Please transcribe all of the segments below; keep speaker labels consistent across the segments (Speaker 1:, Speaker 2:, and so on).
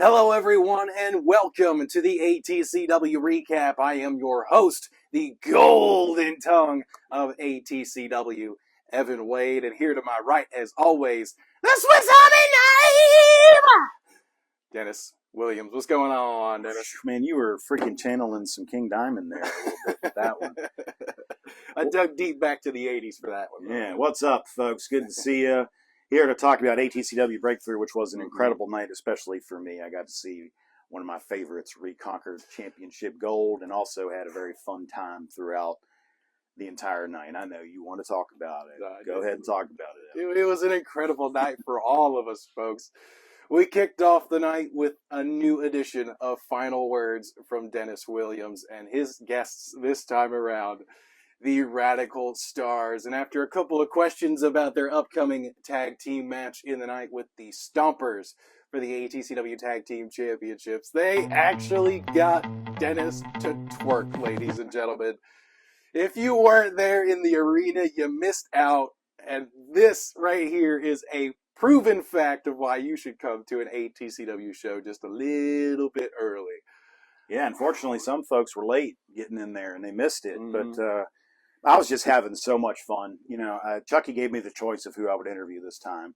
Speaker 1: Hello, everyone, and welcome to the ATCW recap. I am your host, the golden tongue of ATCW, Evan Wade, and here to my right, as always, the Swiss Army knife, Dennis Williams. What's going on, Dennis?
Speaker 2: Man, you were freaking channeling some King Diamond there a little bit with that one.
Speaker 1: I dug deep back to the 80s for that one.
Speaker 2: Yeah, what's up, folks? Good to see you. Here to talk about ATCW Breakthrough, which was an incredible night, especially for me. I got to see one of my favorites reconquer championship gold and also had a very fun time throughout the entire night. I know you want to talk about it. Go ahead and talk about it.
Speaker 1: It was an incredible night for all of us, folks. We kicked off the night with a new edition of Final Words from Dennis Williams and his guests this time around, the Radical Stars. And after a couple of questions about their upcoming tag team match in the night with the Stompers for the ATCW Tag Team Championships, they actually got Dennis to twerk, ladies and gentlemen. If you weren't there in the arena, you missed out. And this right here is a proven fact of why you should come to an ATCW show just a little bit early.
Speaker 2: Yeah, unfortunately, some folks were late getting in there and they missed it. But I was just having so much fun. You know, Chucky gave me the choice of who I would interview this time.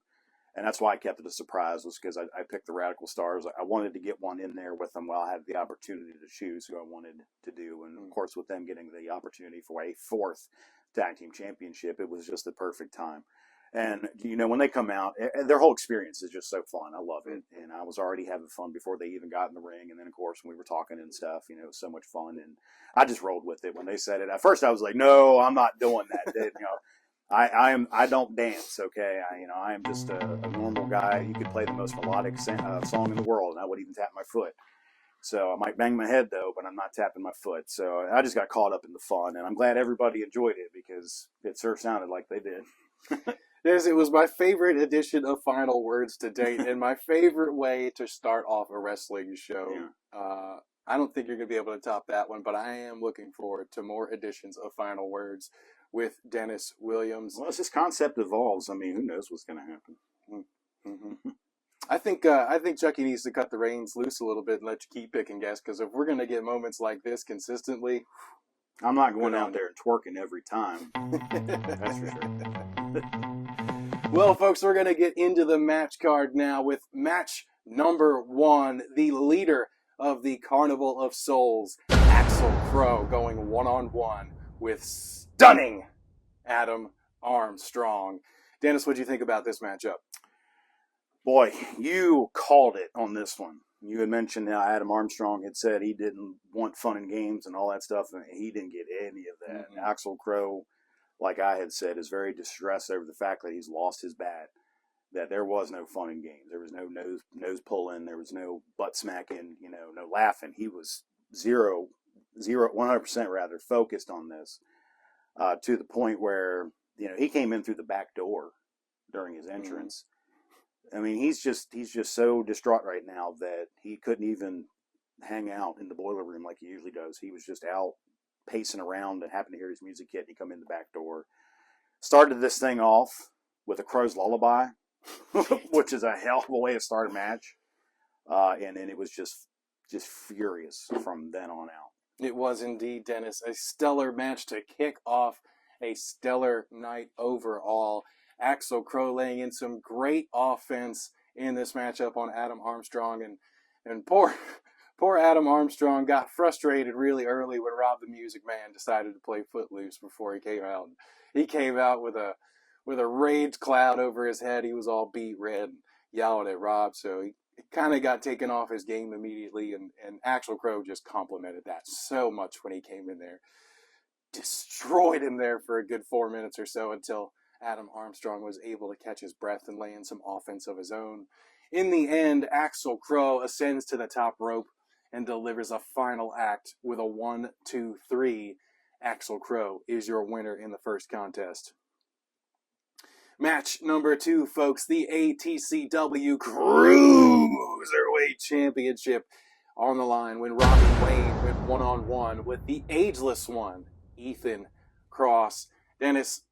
Speaker 2: And that's why I kept it a surprise, was because I picked the Radical Stars. I wanted to get one in there with them while I had the opportunity to choose who I wanted to do. And, of course, with them getting the opportunity for a fourth tag team championship, it was just the perfect time. And, you know, when they come out, their whole experience is just so fun. I love it. And I was already having fun before they even got in the ring. And then, of course, when we were talking and stuff, you know, it was so much fun. And I just rolled with it when they said it. At first, I was like, no, I'm not doing that. You know, I don't dance, okay? I am just a normal guy. You could play the most melodic song in the world, and I wouldn't even tap my foot. So I might bang my head, though, but I'm not tapping my foot. So I just got caught up in the fun, and I'm glad everybody enjoyed it because it sure sounded like they did.
Speaker 1: Yes, it was my favorite edition of Final Words to date, and my favorite way to start off a wrestling show. Yeah. I don't think you're going to be able to top that one, but I am looking forward to more editions of Final Words with Dennis Williams.
Speaker 2: Well, as this concept evolves, I mean, who knows what's going to happen?
Speaker 1: Mm-hmm. I think Chucky needs to cut the reins loose a little bit and let you keep picking guests, because if we're going to get moments like this consistently,
Speaker 2: I'm not going out there and twerking every time. That's for sure.
Speaker 1: Well, folks, we're going to get into the match card now with match number 1, the leader of the Carnival of Souls, Axel Crow, going one-on-one with stunning Adam Armstrong. Dennis, what do you think about this matchup?
Speaker 2: Boy, you called it on this one. You had mentioned how Adam Armstrong had said he didn't want fun and games and all that stuff, and he didn't get any of that. Mm-hmm. Axel Crow, like I had said, is very distressed over the fact that he's lost his bat, that there was no fun and games. There was no nose pulling. There was no butt smacking, you know, no laughing. He was 100% rather focused on this, to the point where, you know, he came in through the back door during his entrance. I mean, he's just so distraught right now that he couldn't even hang out in the boiler room like he usually does. He was just out pacing around and happened to hear his music hit. He come in the back door, started this thing off with a Crow's Lullaby, which is a hell of a way to start a match. And it was just furious from then on out.
Speaker 1: It was indeed, Dennis, a stellar match to kick off a stellar night overall. Axel Crow laying in some great offense in this matchup on Adam Armstrong, and poor Adam Armstrong got frustrated really early when Rob the Music Man decided to play Footloose before he came out. He came out with a rage cloud over his head. He was all beat red, yelling at Rob, so he kind of got taken off his game immediately, and Axel Crow just complimented that so much when he came in there. Destroyed him there for a good 4 minutes or so until Adam Armstrong was able to catch his breath and lay in some offense of his own. In the end, Axel Crow ascends to the top rope and delivers a final act with a 1-2-3. Axel Crow is your winner in the first contest. Match number 2, folks, the ATCW Cruiserweight Championship on the line when Robbie Wayne went one-on-one with the ageless one, Ethan Cross. Dennis,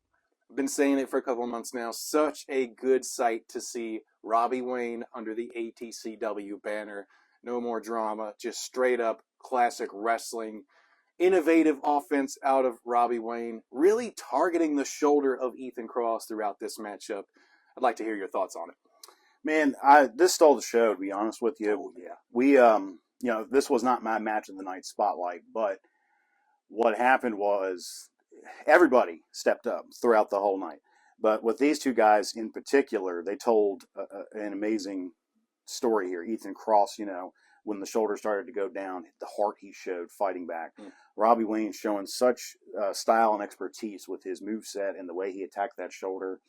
Speaker 1: I've been saying it for a couple of months now. Such a good sight to see Robbie Wayne under the ATCW banner no more drama, just straight up classic wrestling. Innovative offense out of Robbie Wayne, really targeting the shoulder of Ethan Cross throughout this matchup. I'd like to hear your thoughts on it.
Speaker 2: Man, this stole the show, to be honest with you.
Speaker 1: Oh, yeah.
Speaker 2: We, this was not my match of the night spotlight, but what happened was everybody stepped up throughout the whole night. But with these two guys in particular, they told an amazing story here. Ethan Cross, when the shoulder started to go down, the heart he showed fighting back. Robbie Wayne showing such style and expertise with his moveset and the way he attacked that shoulder.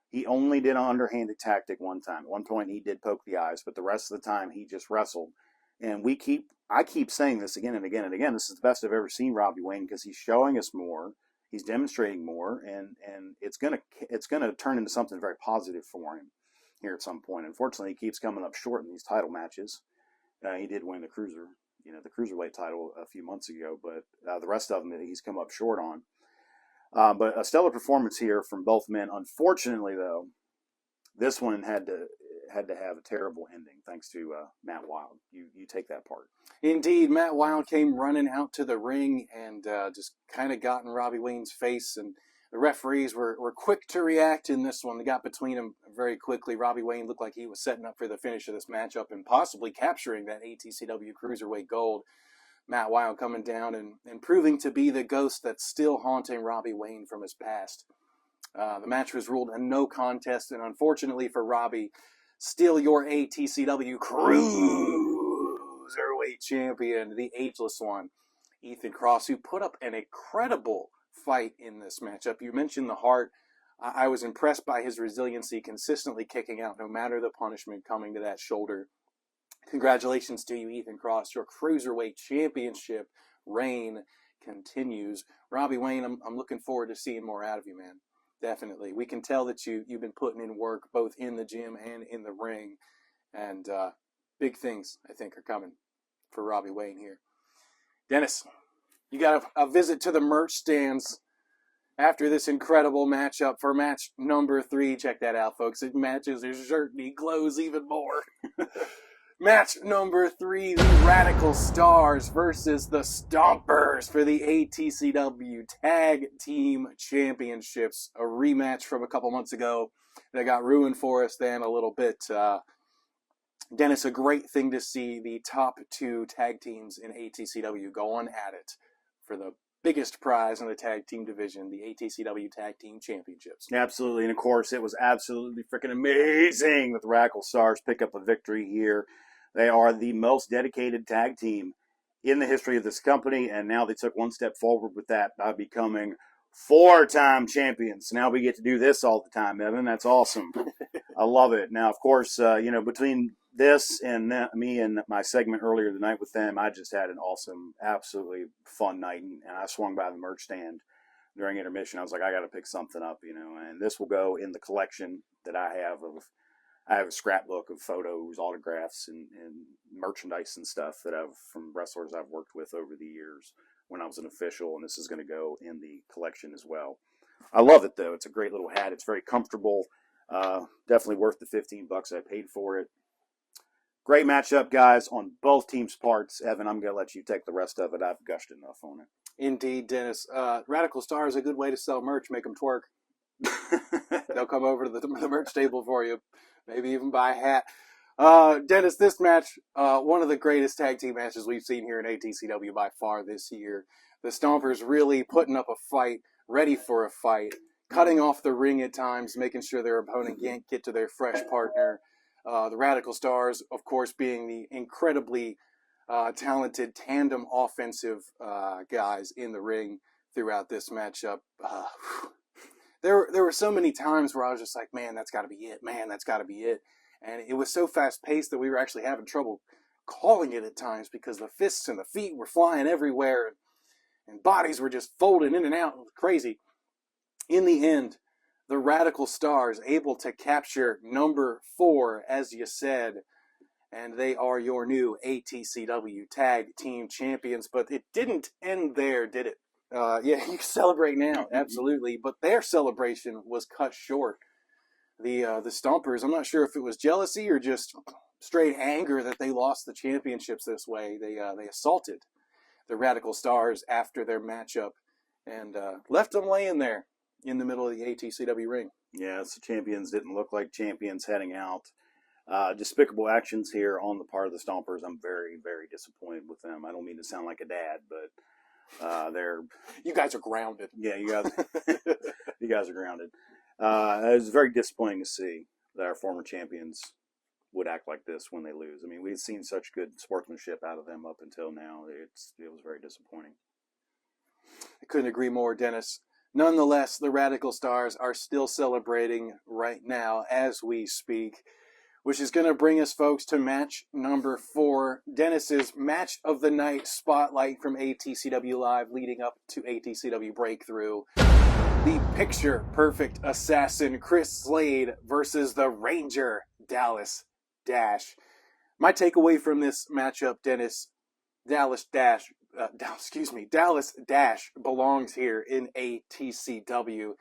Speaker 2: He only did an underhanded tactic one time. At one point, he did poke the eyes, but the rest of the time, he just wrestled. And I keep saying this again and again and again. This is the best I've ever seen Robbie Wayne because he's showing us more, he's demonstrating more, and it's gonna turn into something very positive for him here at some point. Unfortunately, he keeps coming up short in these title matches. He did win the cruiserweight title a few months ago, but the rest of them he's come up short on. But a stellar performance here from both men. Unfortunately, though, this one had to have a terrible ending thanks to Matt Wild. You take that part.
Speaker 1: Indeed, Matt Wild came running out to the ring and just kind of got in Robbie Wayne's face, and the referees were quick to react in this one. They got between them very quickly. Robbie Wayne looked like he was setting up for the finish of this matchup and possibly capturing that ATCW Cruiserweight Gold. Matt Wild coming down and proving to be the ghost that's still haunting Robbie Wayne from his past. The match was ruled a no contest, and unfortunately for Robbie, still your ATCW Cruiserweight champion, the ageless one, Ethan Cross, who put up an incredible fight in this matchup. You mentioned the heart. I was impressed by his resiliency, consistently kicking out no matter the punishment coming to that shoulder. Congratulations to you, Ethan Cross. Your Cruiserweight Championship reign continues. Robbie Wayne, I'm looking forward to seeing more out of you, man. Definitely. We can tell that you've been putting in work both in the gym and in the ring. And big things, I think, are coming for Robbie Wayne here. Dennis, you got a visit to the merch stands after this incredible matchup for match number 3. Check that out, folks. It matches his shirt and he glows even more. Match number 3, the Radical Stars versus the Stompers for the ATCW Tag Team Championships. A rematch from a couple months ago that got ruined for us then a little bit. Dennis, a great thing to see the top 2 tag teams in ATCW going at it for the biggest prize in the tag team division, the ATCW Tag Team Championships.
Speaker 2: Absolutely, and of course, it was absolutely freaking amazing that the Radical Stars pick up a victory here. They are the most dedicated tag team in the history of this company, and now they took one step forward with that by becoming 4-time champions. Now we get to do this all the time, Evan. That's awesome. I love it. Now, of course, between this and me and my segment earlier tonight with them, I just had an awesome, absolutely fun night, and I swung by the merch stand during intermission. I was like, I got to pick something up, and this will go in the collection that I have a scrapbook of photos, autographs, and merchandise and stuff that from wrestlers I've worked with over the years when I was an official, and this is going to go in the collection as well. I love it, though. It's a great little hat. It's very comfortable. Definitely worth the $15 I paid for it. Great matchup, guys, on both teams' parts. Evan, I'm going to let you take the rest of it. I've gushed enough on it.
Speaker 1: Indeed, Dennis. Radical Star is a good way to sell merch. Make them twerk. They'll come over to the merch table for you. Maybe even buy a hat. Dennis, this match, one of the greatest tag team matches we've seen here in ATCW by far this year. The Stompers really putting up a fight, ready for a fight, cutting off the ring at times, making sure their opponent can't get to their fresh partner. The Radical Stars, of course, being the incredibly talented tandem offensive guys in the ring throughout this matchup. There were so many times where I was just like, man, that's got to be it. Man, that's got to be it. And it was so fast-paced that we were actually having trouble calling it at times because the fists and the feet were flying everywhere and bodies were just folding in and out. It was crazy. In the end, the Radical Stars able to capture number 4, as you said, and they are your new ATCW Tag Team Champions. But it didn't end there, did it? Yeah, you celebrate now, absolutely. But their celebration was cut short. The Stompers, I'm not sure if it was jealousy or just straight anger that they lost the championships this way. They assaulted the Radical Stars after their matchup and left them laying there in the middle of the ATCW ring.
Speaker 2: Yes, the champions didn't look like champions heading out. Despicable actions here on the part of the Stompers. I'm very, very disappointed with them. I don't mean to sound like a dad, but they're...
Speaker 1: You guys are grounded.
Speaker 2: Yeah, you guys, you guys are grounded. It was very disappointing to see that our former champions would act like this when they lose. I mean, we've seen such good sportsmanship out of them up until now. It was very disappointing.
Speaker 1: I couldn't agree more, Dennis. Nonetheless, the Radical Stars are still celebrating right now as we speak, which is going to bring us, folks, to match number 4, Dennis's Match of the Night Spotlight from ATCW Live leading up to ATCW Breakthrough. The picture-perfect assassin Chris Slade versus the Ranger Dallas Dash. My takeaway from this matchup, Dennis, Dallas Dash belongs here in ATCW.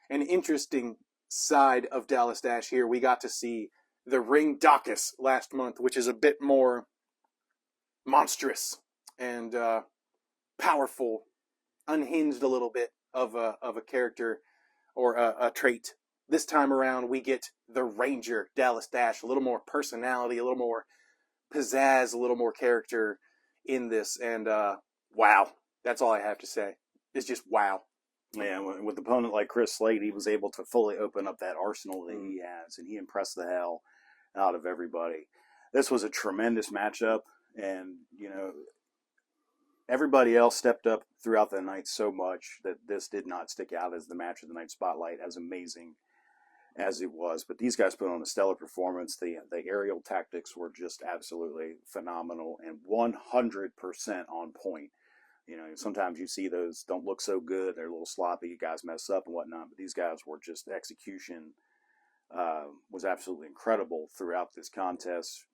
Speaker 1: An interesting side of Dallas Dash here. We got to see the Ring Dacus last month, which is a bit more monstrous and powerful, unhinged a little bit of a character or a trait. This time around, we get the Ranger Dallas Dash, a little more personality, a little more pizzazz, a little more character in this, and wow, that's all I have to say. It's just wow.
Speaker 2: Yeah, with an opponent like Chris Slade, he was able to fully open up that arsenal that he has, and he impressed the hell out of everybody. This was a tremendous matchup, and everybody else stepped up throughout the night so much that this did not stick out as the match of the night spotlight, as amazing as it was. But these guys put on a stellar performance. The aerial tactics were just absolutely phenomenal and 100% on point. Sometimes you see those don't look so good. They're a little sloppy. Guys mess up and whatnot. But these guys were just, execution was absolutely incredible throughout this contest.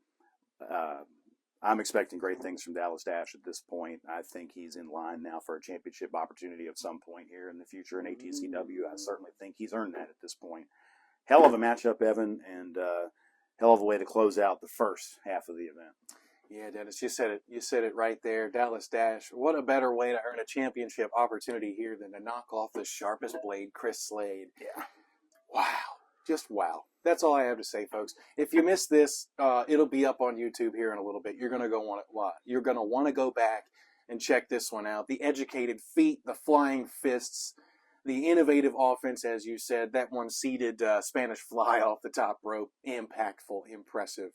Speaker 2: I'm expecting great things from Dallas Dash at this point. I think he's in line now for a championship opportunity at some point here in the future in ATCW. I certainly think he's earned that at this point. Hell of a matchup, Evan, and hell of a way to close out the first half of the event.
Speaker 1: Yeah, Dennis, you said it. You said it right there. Dallas Dash, what a better way to earn a championship opportunity here than to knock off the sharpest blade, Chris Slade.
Speaker 2: Yeah.
Speaker 1: Wow. Just wow. That's all I have to say, folks. If you missed this, it'll be up on YouTube here in a little bit. You're gonna want to go back and check this one out. The educated feet, the flying fists, the innovative offense, as you said. That one seated Spanish fly off the top rope. Impactful, impressive,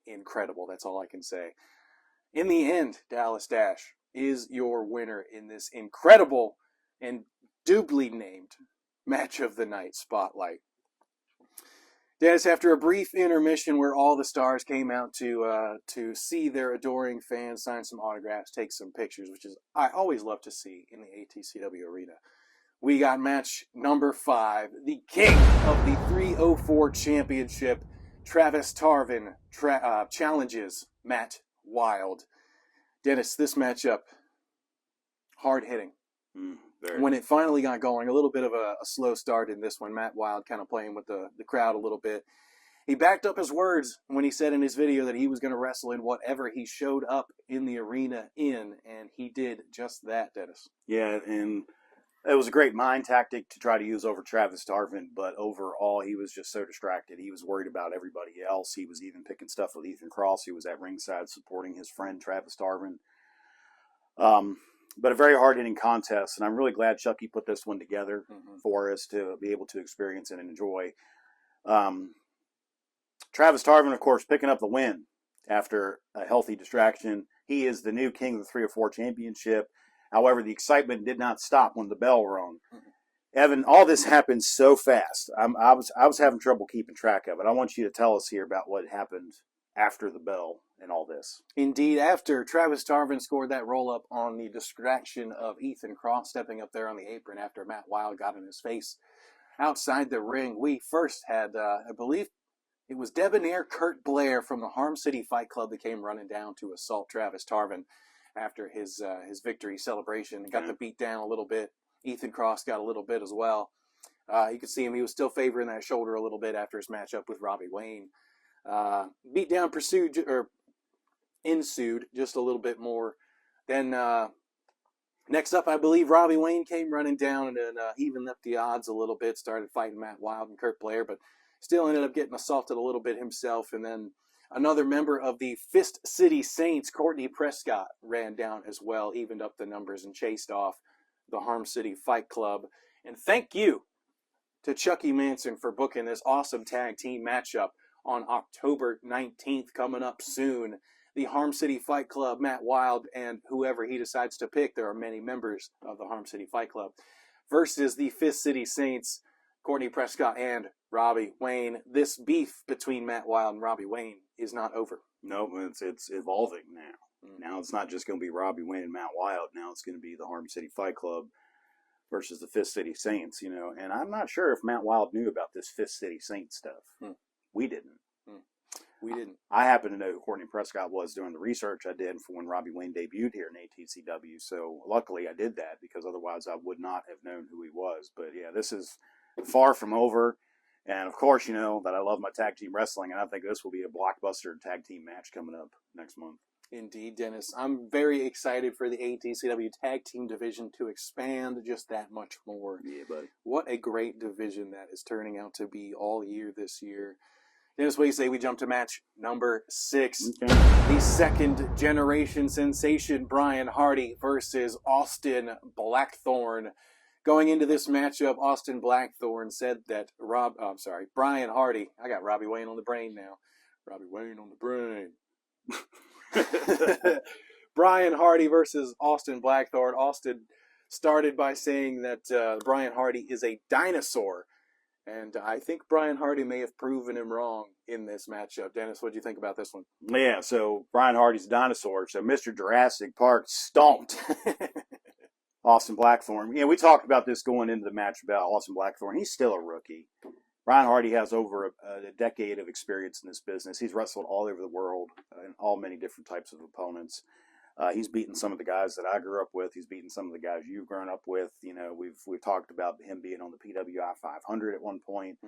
Speaker 1: incredible. That's all I can say. In the end, Dallas Dash is your winner in this incredible and doubly named Match of the Night Spotlight. Dennis, after a brief intermission where all the stars came out to see their adoring fans, sign some autographs, take some pictures, which is I always love to see in the ATCW arena, we got match number 5, the king of the 304 championship, Travis Tarvin, challenges Matt Wild. Dennis, this matchup, hard-hitting. When it finally got going, a little bit of a slow start in this one. Matt Wild kind of playing with the crowd a little bit. He backed up his words when he said in his video that he was going to wrestle in whatever he showed up in the arena in, and he did just that, Dennis.
Speaker 2: Yeah, and it was a great mind tactic to try to use over Travis Tarvin, but overall he was just so distracted. He was worried about everybody else. He was even picking stuff with Ethan Cross. He was at ringside supporting his friend Travis Tarvin. But a very hard-hitting contest, and I'm really glad Chucky put this one together for us to be able to experience and enjoy. Travis Tarvin, of course, picking up the win after a healthy distraction. He is the new king of the 304 championship. However, the excitement did not stop when the bell rung. Evan, all this happened so fast. I was having trouble keeping track of it. I want you to tell us here about what happened after the bell and all this.
Speaker 1: Indeed, after Travis Tarvin scored that roll-up on the distraction of Ethan Cross stepping up there on the apron after Matt Wild got in his face outside the ring, we first had, I believe it was debonair Kurt Blair from the Harm City Fight Club that came running down to assault Travis Tarvin after his victory celebration and got the beat down a little bit. Ethan Cross got a little bit as well. You could see him, he was still favoring that shoulder a little bit after his matchup with Robbie Wayne. Beatdown ensued just a little bit more. Then next up, I believe Robbie Wayne came running down and evened up the odds a little bit, started fighting Matt Wild and Kurt Blair, but still ended up getting assaulted a little bit himself. And then another member of the Fist City Saints, Courtney Prescott, ran down as well, evened up the numbers, and chased off the Harm City Fight Club. And thank you to Chucky Manson for booking this awesome tag team matchup on October 19th, coming up soon. The Harm City Fight Club, Matt Wild, and whoever he decides to pick, there are many members of the Harm City Fight Club, versus the Fist City Saints, Courtney Prescott and Robbie Wayne. This beef between Matt Wild and Robbie Wayne is not over.
Speaker 2: No, it's evolving now. Now it's not just going to be Robbie Wayne and Matt Wild. Now it's going to be the Harm City Fight Club versus the Fist City Saints, you know. And I'm not sure if Matt Wild knew about this Fist City Saints stuff. We didn't.
Speaker 1: We didn't.
Speaker 2: I happen to know who Courtney Prescott was doing the research I did for when Robbie Wayne debuted here in ATCW. So luckily I did that, because otherwise I would not have known who he was. But yeah, this is far from over. And of course, you know that I love my tag team wrestling, and I think this will be a blockbuster tag team match coming up next month.
Speaker 1: Indeed, Dennis. I'm very excited for the ATCW tag team division to expand just that much more.
Speaker 2: Yeah, buddy.
Speaker 1: What a great division that is turning out to be all year this year. Dennis, what do you say we jump to match number 6?
Speaker 2: Okay.
Speaker 1: The second generation sensation, Brian Hardy versus Austin Blackthorn. Going into this matchup, Austin Blackthorn said that Brian Hardy, I got Robbie Wayne on the brain now. Robbie Wayne on the brain. Brian Hardy versus Austin Blackthorn. Austin started by saying that Brian Hardy is a dinosaur. And I think Brian Hardy may have proven him wrong in this matchup. Dennis, what do you think about this one?
Speaker 2: Yeah, so Brian Hardy's a dinosaur. So Mr. Jurassic Park stomped Austin Blackthorn. Yeah, we talked about this going into the match about Austin Blackthorn. He's still a rookie. Brian Hardy has over a decade of experience in this business. He's wrestled all over the world in all many different types of opponents. He's beaten some of the guys that I grew up with. He's beaten some of the guys you've grown up with. You know, we've talked about him being on the PWI 500 at one point.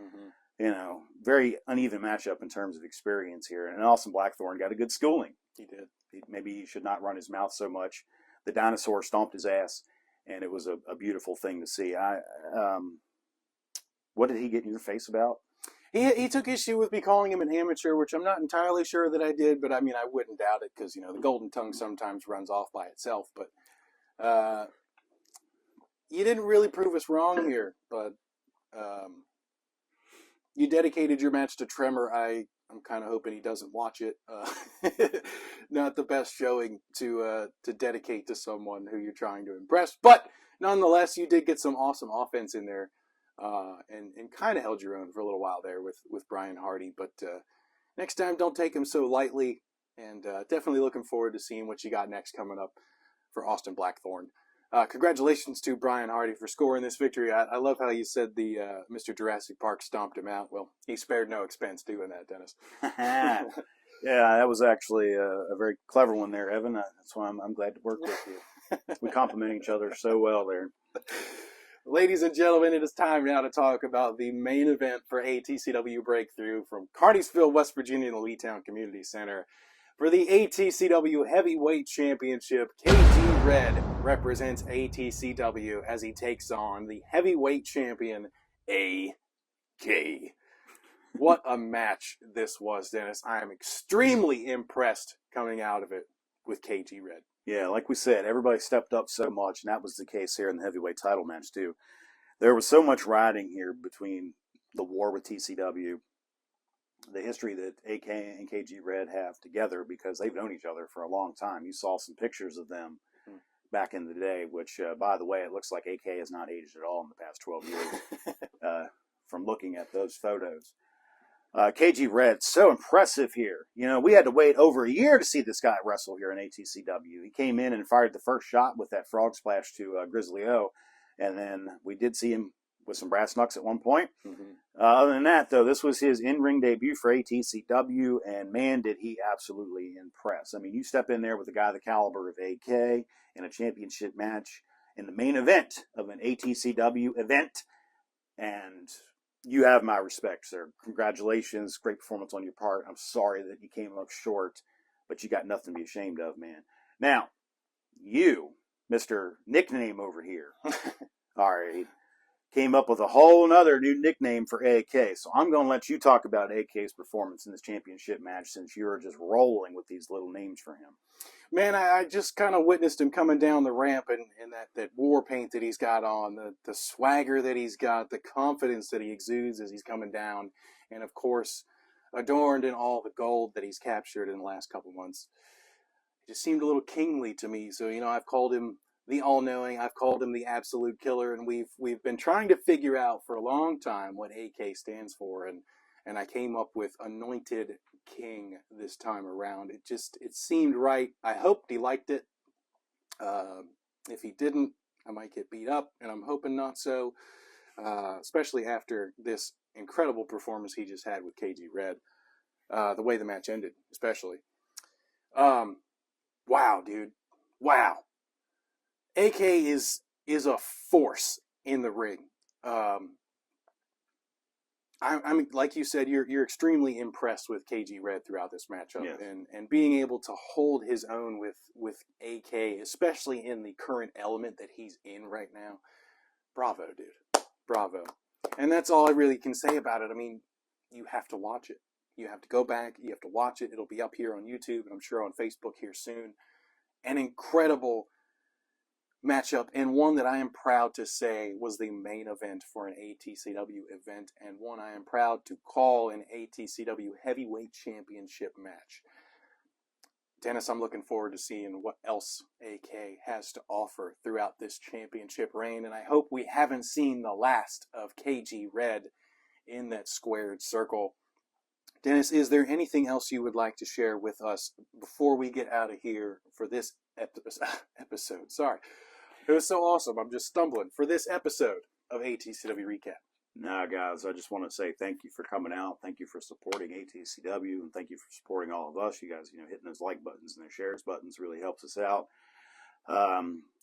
Speaker 2: You know, very uneven matchup in terms of experience here. And Austin Blackthorn got a good schooling.
Speaker 1: He did.
Speaker 2: Maybe he should not run his mouth so much. The dinosaur stomped his ass, and it was a beautiful thing to see. What did he get in your face about?
Speaker 1: He took issue with me calling him an amateur, which I'm not entirely sure that I did, but I mean, I wouldn't doubt it, because, you know, the golden tongue sometimes runs off by itself. But you didn't really prove us wrong here, but you dedicated your match to Tremor. I'm kind of hoping he doesn't watch it. Not the best showing to dedicate to someone who you're trying to impress, but nonetheless, you did get some awesome offense in there. And kind of held your own for a little while there with Brian Hardy. But next time, don't take him so lightly. And definitely looking forward to seeing what you got next coming up for Austin Blackthorn. Congratulations to Brian Hardy for scoring this victory. I love how you said the Mr. Jurassic Park stomped him out. Well, he spared no expense doing that, Dennis.
Speaker 2: Yeah, that was actually a very clever one there, Evan. That's why I'm glad to work with you. We complement each other so well there.
Speaker 1: Ladies and gentlemen, it is time now to talk about the main event for ATCW Breakthrough from Cartersville, West Virginia, in the Leetown Community Center. For the ATCW Heavyweight Championship, KG Red represents ATCW as he takes on the Heavyweight Champion, AK. What a match this was, Dennis. I am extremely impressed coming out of it with KG Red.
Speaker 2: Yeah, like we said, everybody stepped up so much, and that was the case here in the heavyweight title match, too. There was so much riding here between the war with TCW, the history that AK and KG Red have together, because they've known each other for a long time. You saw some pictures of them back in the day, which, by the way, it looks like AK has not aged at all in the past 12 years from looking at those photos. KG Red, so impressive here. You know, we had to wait over a year to see this guy wrestle here in ATCW. He came in and fired the first shot with that frog splash to Grizzly O, and then we did see him with some brass knucks at one point. Other than that, though, this was his in-ring debut for ATCW, and man, did he absolutely impress. I mean, you step in there with a guy the caliber of AK in a championship match in the main event of an ATCW event, and you have my respect, sir. Congratulations. Great performance on your part. I'm sorry that you came up short, but you got nothing to be ashamed of, man. Now, you, Mr. Nickname over here, all right, came up with a whole nother new nickname for AK. So I'm going to let you talk about AK's performance in this championship match since you're just rolling with these little names for him.
Speaker 1: Man, I just kind of witnessed him coming down the ramp and that war paint that he's got on, the swagger that he's got, the confidence that he exudes as he's coming down, and of course, adorned in all the gold that he's captured in the last couple months. He just seemed a little kingly to me. So, I've called him the all-knowing, I've called him the absolute killer, and we've been trying to figure out for a long time what AK stands for, and I came up with Anointed King this time around. It seemed right. I hoped he liked it. If he didn't, I might get beat up, and I'm hoping not so, especially after this incredible performance he just had with KG Red. The way the match ended, especially. Wow, dude. Wow. AK is a force in the ring. I mean, like you said, you're extremely impressed with KG Red throughout this matchup,
Speaker 2: yes.
Speaker 1: and being able to hold his own with AK, especially in the current element that he's in right now. Bravo, dude. Bravo. And that's all I really can say about it. I mean, you have to watch it. You have to go back. You have to watch it. It'll be up here on YouTube, and I'm sure on Facebook here soon. An incredible matchup, and one that I am proud to say was the main event for an ATCW event, and one I am proud to call an ATCW Heavyweight Championship match. Dennis, I'm looking forward to seeing what else AK has to offer throughout this championship reign, and I hope we haven't seen the last of KG Red in that squared circle. Dennis, is there anything else you would like to share with us before we get out of here for this episode? Sorry. It was so awesome. I'm just stumbling for this episode of ATCW Recap.
Speaker 2: Nah, guys, I just want to say thank you for coming out. Thank you for supporting ATCW, and thank you for supporting all of us. You guys, hitting those like buttons and those shares buttons really helps us out.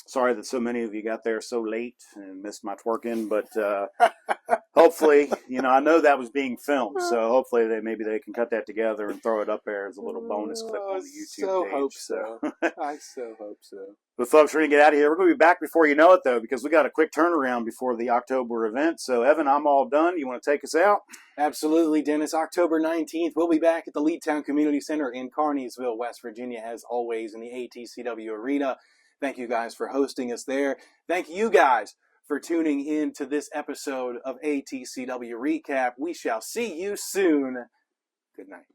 Speaker 2: Sorry that so many of you got there so late and missed my twerking, but hopefully, I know that was being filmed, so hopefully maybe they can cut that together and throw it up there as a little bonus clip on the YouTube page.
Speaker 1: Hope so. I so hope so.
Speaker 2: But folks, we're going to get out of here. We're going to be back before you know it, though, because we got a quick turnaround before the October event. So, Evan, I'm all done. You want to take us out?
Speaker 1: Absolutely, Dennis. October 19th, we'll be back at the Leadtown Community Center in Carneysville, West Virginia, as always, in the ATCW Arena. Thank you guys for hosting us there. Thank you guys for tuning in to this episode of ATCW Recap. We shall see you soon. Good night.